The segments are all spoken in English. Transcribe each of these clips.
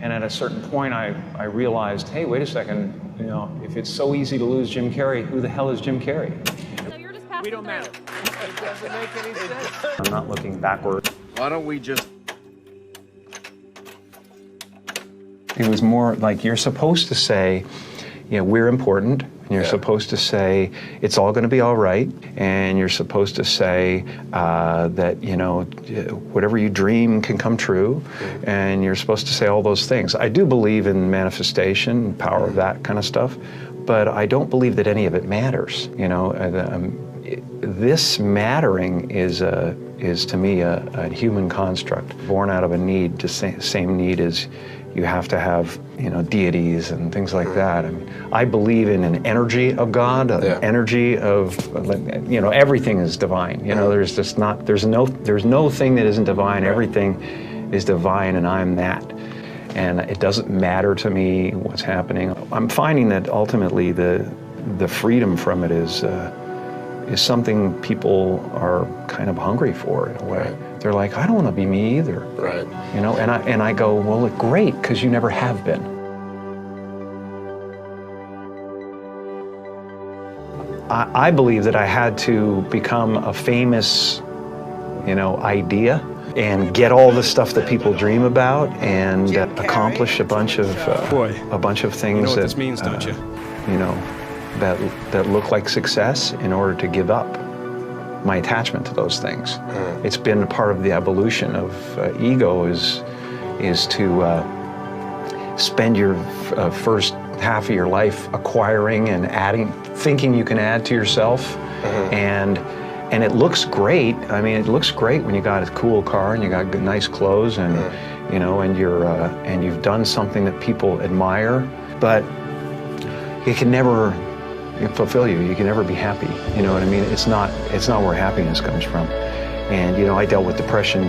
And at a certain point, I realized, hey, wait a second, you know, if it's so easy to lose Jim Carrey, who the hell is Jim Carrey? So you're just passing we don't through. Matter. It doesn't make any sense. I'm not looking backward. Why don't we just... It was more like you're supposed to say, you know, we're important, and you're supposed to say it's all going to be all right, and you're supposed to say that, you know, whatever you dream can come true, and you're supposed to say all those things. I do believe in manifestation, power of that kind of stuff, but I don't believe that any of it matters. You know, this mattering is to me a human construct, born out of a need, the same need as you have to have, you know, deities and things like that. I mean, I believe in an energy of God, an energy of, you know, everything is divine. You know, there's just not, there's no thing that isn't divine. Everything is divine, and I'm that. And it doesn't matter to me what's happening. I'm finding that ultimately the freedom from it is something people are kind of hungry for in a way. Right. They're like, I don't want to be me either. Right. You know, and I go, well, great, because you never have been. I believe that I had to become a famous, you know, idea and get all the stuff that people dream about and accomplish a bunch of things. You know what this means, don't you? You know, that look like success in order to give up my attachment to those things. It's been a part of the evolution of ego is to spend your first half of your life acquiring and adding, thinking you can add to yourself, and it looks great. I mean, it looks great when you got a cool car and you got good, nice clothes, and you know, and you've done something that people admire, but it can never fulfill you. You can never be happy. You know what I mean? It's not where happiness comes from. And you know, I dealt with depression,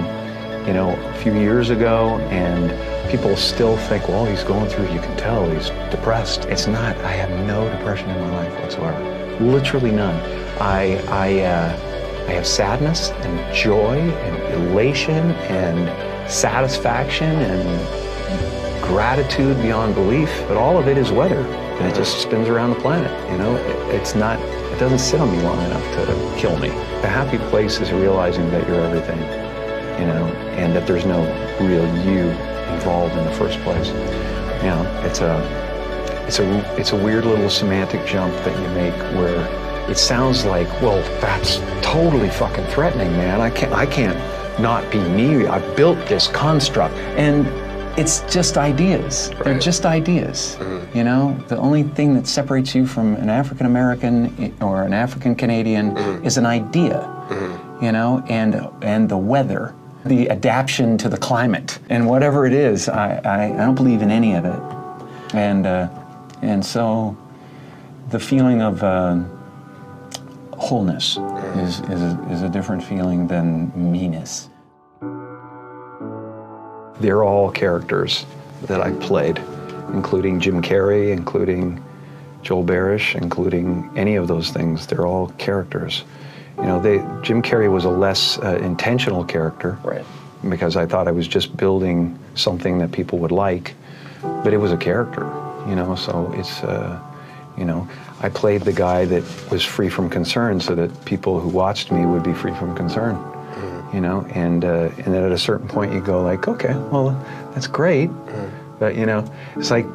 you know, a few years ago, and people still think, well, he's going through, you can tell he's depressed. It's not. I have no depression in my life whatsoever. Literally none. I have sadness and joy and elation and satisfaction and gratitude beyond belief, but all of it is weather. And it just spins around the planet, you know? It doesn't sit on me long enough to kill me. The happy place is realizing that you're everything, you know, and that there's no real you involved in the first place. You know, it's a weird little semantic jump that you make where it sounds like, well, that's totally fucking threatening, man. I can't not be me. I've built this construct. And it's just ideas. Right. They're just ideas. You know, the only thing that separates you from an African American or an African Canadian is an idea. You know, and the weather, the adaptation to the climate, and whatever it is, I don't believe in any of it. And so the feeling of wholeness is a different feeling than meanness. They're all characters that I played, including Jim Carrey, including Joel Barish, including any of those things. They're all characters. You know, Jim Carrey was a less intentional character, right? Because I thought I was just building something that people would like, but it was a character, you know, so it's, you know, I played the guy that was free from concern so that people who watched me would be free from concern. You know, and then at a certain point you go like, okay, well, that's great, but you know, it's like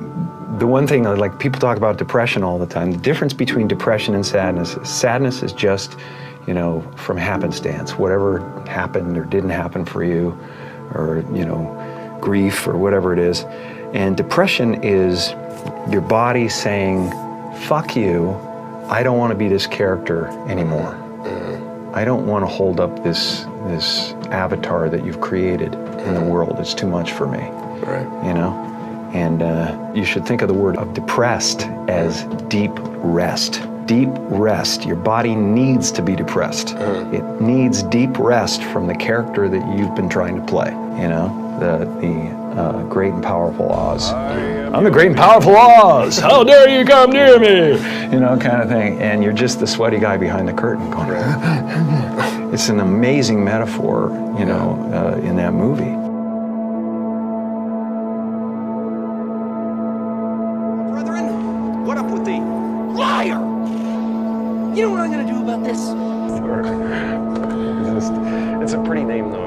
the one thing, like people talk about depression all the time. The difference between depression and sadness is just, you know, from happenstance, whatever happened or didn't happen for you, or you know, grief or whatever it is. And depression is your body saying, fuck you, I don't want to be this character anymore. I don't want to hold up this avatar that you've created in the world. It's too much for me. Right. You know? And you should think of the word of depressed as deep rest. Deep rest. Your body needs to be depressed. It needs deep rest from the character that you've been trying to play. You know? The great and powerful Oz. I'm the great and powerful Oz! How dare you come near me! You know, kind of thing. And you're just the sweaty guy behind the curtain going, it's an amazing metaphor, you know, in that movie. What up with the liar? You know what I'm gonna do about this? It's a pretty name, though.